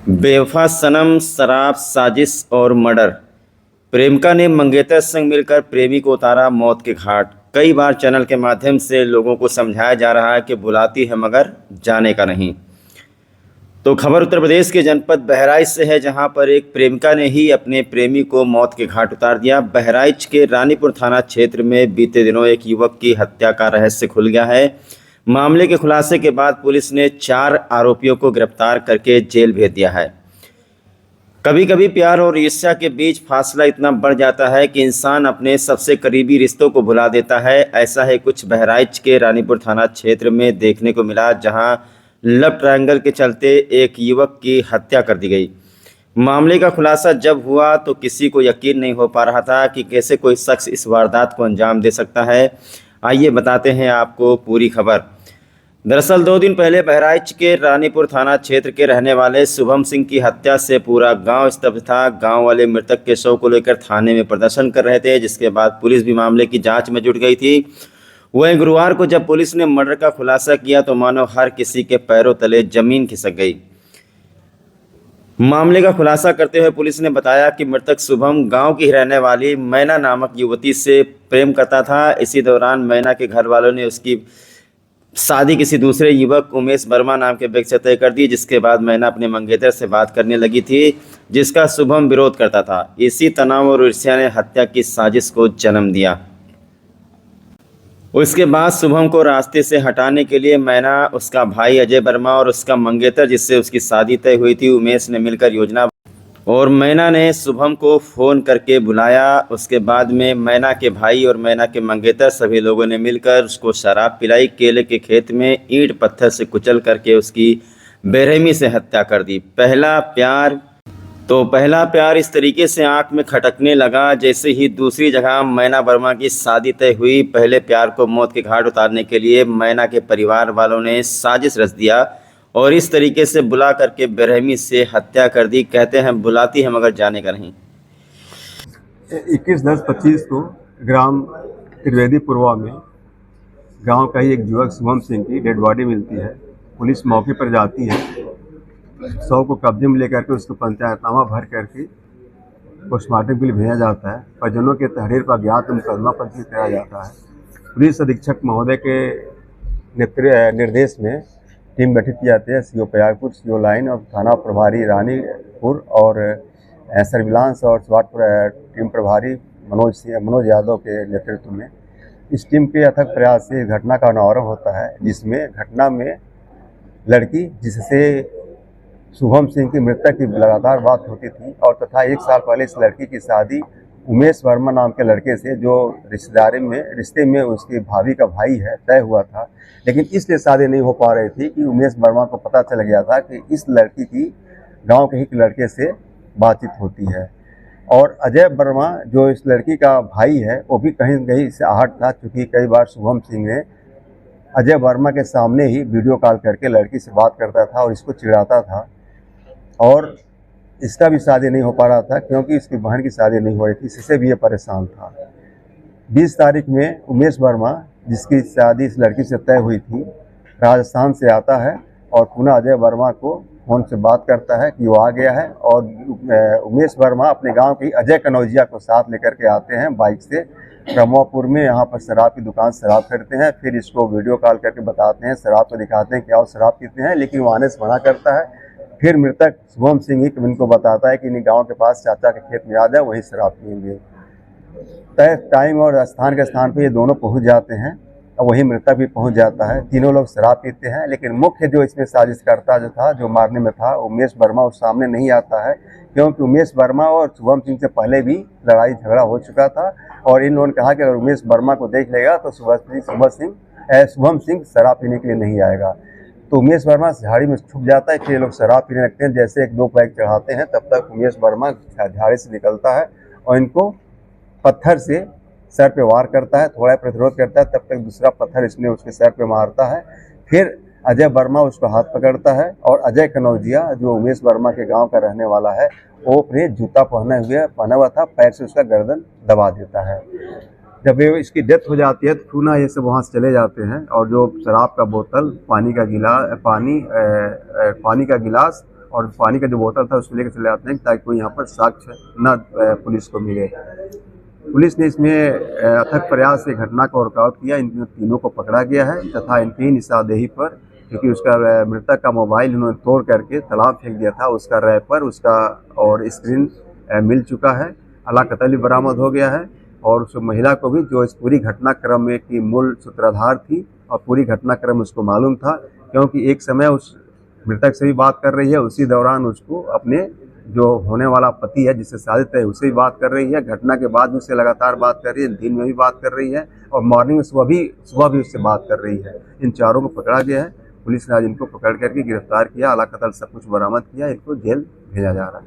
बेवफा सनम, शराब, साजिश और मर्डर। प्रेमिका ने मंगेतर संग मिलकर प्रेमी को उतारा मौत के घाट। कई बार चैनल के माध्यम से लोगों को समझाया जा रहा है कि बुलाती है मगर जाने का नहीं। तो खबर उत्तर प्रदेश के जनपद बहराइच से है, जहां पर एक प्रेमिका ने ही अपने प्रेमी को मौत के घाट उतार दिया। बहराइच के रानीपुर थाना क्षेत्र में बीते दिनों एक युवक की हत्या का रहस्य खुल गया है। मामले के खुलासे के बाद पुलिस ने 4 आरोपियों को गिरफ्तार करके जेल भेज दिया है। कभी कभी प्यार और ईर्ष्या के बीच फासला इतना बढ़ जाता है कि इंसान अपने सबसे करीबी रिश्तों को भुला देता है। ऐसा है कुछ बहराइच के रानीपुर थाना क्षेत्र में देखने को मिला, जहां लव ट्रायंगल के चलते एक युवक की हत्या कर दी गई। मामले का खुलासा जब हुआ तो किसी को यकीन नहीं हो पा रहा था कि कैसे कोई शख्स इस वारदात को अंजाम दे सकता है। आइए बताते हैं आपको पूरी खबर। दरअसल 2 दिन पहले बहराइच के रानीपुर थाना क्षेत्र के रहने वाले शुभम सिंह की हत्या से पूरा गांव स्तब्ध था। गांव वाले मृतक के शव को लेकर थाने में प्रदर्शन कर रहे थे, जिसके बाद पुलिस भी मामले की जांच में जुट गई थी। वहीं गुरुवार को जब पुलिस ने मर्डर का खुलासा किया तो मानो हर किसी के पैरों तले जमीन खिसक गई। मामले का खुलासा करते हुए पुलिस ने बताया कि मृतक शुभम गांव की रहने वाली मैना नामक युवती से प्रेम करता था। इसी दौरान मैना के घर वालों ने उसकी शादी किसी दूसरे युवक उमेश वर्मा नाम के व्यक्ति से तय कर दी, जिसके बाद मैना अपने मंगेतर से बात करने लगी थी, जिसका शुभम विरोध करता था। इसी तनाव और ईर्ष्या ने हत्या की साजिश को जन्म दिया। उसके बाद शुभम को रास्ते से हटाने के लिए मैना, उसका भाई अजय वर्मा और उसका मंगेतर जिससे उसकी शादी तय हुई थी उमेश ने मिलकर योजना, और मैना ने शुभम को फ़ोन करके बुलाया। उसके बाद में मैना के भाई और मैना के मंगेतर सभी लोगों ने मिलकर उसको शराब पिलाई। केले के खेत में ईंट पत्थर से कुचल करके उसकी बेरहमी से हत्या कर दी। पहला प्यार इस तरीके से आंख में खटकने लगा जैसे ही दूसरी जगह मैना वर्मा की शादी तय हुई। पहले प्यार को मौत के घाट उतारने के लिए मैना के परिवार वालों ने साजिश रच दिया और इस तरीके से बुला करके बेरहमी से हत्या कर दी। कहते हैं बुलाती है मगर जाने का नहीं। 21/10/25 को ग्राम त्रिवेदी पूर्वा में गांव का ही एक युवक शुभम सिंह की डेड बॉडी मिलती है। पुलिस मौके पर जाती है, शव को कब्जे में लेकर के उसको पंचायतनामा भर करके पोस्टमार्टम के लिए भेजा जाता है। परिजनों के तहरीर पर अज्ञात मुकदमा पंजीकृत कराया जाता है। पुलिस अधीक्षक महोदय के निर्देश में टीम गठित की जाती है। सीओ प्रयागपुर, सीओ लाइन और थाना प्रभारी रानीपुर और सर्विलांस और स्वाट टीम प्रभारी मनोज यादव के नेतृत्व में इस टीम के अथक प्रयास से इस घटना का अनावरण होता है, जिसमें घटना में लड़की जिससे शुभम सिंह की मृतक की लगातार बात होती थी और तथा 1 साल पहले इस लड़की की शादी उमेश वर्मा नाम के लड़के से, जो रिश्ते में उसकी भाभी का भाई है, तय हुआ था। लेकिन इसलिए शादी नहीं हो पा रही थी कि उमेश वर्मा को पता चल गया था कि इस लड़की की गांव के ही लड़के से बातचीत होती है। और अजय वर्मा जो इस लड़की का भाई है वो भी कहीं न कहीं इससे आहट था, क्योंकि कई बार शुभम सिंह ने अजय वर्मा के सामने ही वीडियो कॉल करके लड़की से बात करता था और इसको चिढ़ाता था। और इसका भी शादी नहीं हो पा रहा था क्योंकि इसकी बहन की शादी नहीं हो रही थी, इससे भी ये परेशान था। 20 तारीख में उमेश वर्मा, जिसकी शादी इस लड़की से तय हुई थी, राजस्थान से आता है और पुनः अजय वर्मा को फ़ोन से बात करता है कि वो आ गया है। और उमेश वर्मा अपने गांव की अजय कनौजिया को साथ लेकर के आते हैं बाइक से ब्रह्मपुर में। यहाँ पर शराब की दुकान शराब खरीदते हैं, फिर इसको वीडियो कॉल करके बताते हैं, शराब को दिखाते हैं कि आओ शराब पीते हैं, लेकिन वो आने से मना करता है। फिर मृतक शुभम सिंह ही इनको बताता है कि इन गाँव के पास चाचा के खेत में आ जाए, वहीं शराब पिएंगे। तय टाइम और स्थान के स्थान पर ये दोनों पहुँच जाते हैं और वहीं मृतक भी पहुंच जाता है। तीनों लोग शराब पीते हैं, लेकिन मुख्य जो इसमें साजिश करता जो मारने में था, उमेश वर्मा, उस सामने नहीं आता है, क्योंकि उमेश वर्मा और शुभम सिंह से पहले भी लड़ाई झगड़ा हो चुका था। और इन लोगों ने कहा कि अगर उमेश वर्मा को देख लेगा तो शुभम सिंह शराब पीने के लिए नहीं आएगा। तो उमेश वर्मा झाड़ी में छुप जाता है, फिर ये लोग शराब पीने लगते हैं। जैसे 1-2 पैक चढ़ाते हैं, तब तक उमेश वर्मा झाड़ी से निकलता है और इनको पत्थर से सर पे वार करता है। थोड़ा प्रतिरोध करता है, तब तक दूसरा पत्थर इसने उसके सर पे मारता है। फिर अजय वर्मा उसको हाथ पकड़ता है और अजय कनौजिया, जो उमेश वर्मा के गांव का रहने वाला है, वो अपने जूता पहना हुआ था, पैर से उसका गर्दन दबा देता है। जब ये इसकी डेथ हो जाती है तो पुनः ये सब वहाँ से चले जाते हैं और जो शराब का बोतल, पानी का गिलास और पानी का जो बोतल था उसको लेकर चले आते हैं ताकि कोई यहाँ पर साक्ष्य न पुलिस को मिले। पुलिस ने इसमें अथक प्रयास से घटना को वर्कआउट किया। इन तीनों को पकड़ा गया है तथा इनकी निशानदेही पर, क्योंकि उसका मृतक का मोबाइल उन्होंने तोड़ करके तालाब फेंक दिया था, उसका रैपर उसका और स्क्रीन मिल चुका है। अला कतल भी बरामद हो गया है और उस महिला को भी, जो इस पूरी घटनाक्रम में की मूल सूत्रधार थी और पूरी घटनाक्रम उसको मालूम था, क्योंकि एक समय उस मृतक से भी बात कर रही है, उसी दौरान उसको अपने जो होने वाला पति है जिससे शादी तय उससे भी बात कर रही है, घटना के बाद भी उससे लगातार बात कर रही है, दिन में भी बात कर रही है और मॉर्निंग में सुबह भी उससे बात कर रही है। इन चारों को पकड़ा गया है। पुलिस ने आज इनको पकड़ करके गिरफ्तार किया, अला कतल सब कुछ बरामद किया, इनको जेल भेजा जा रहा है।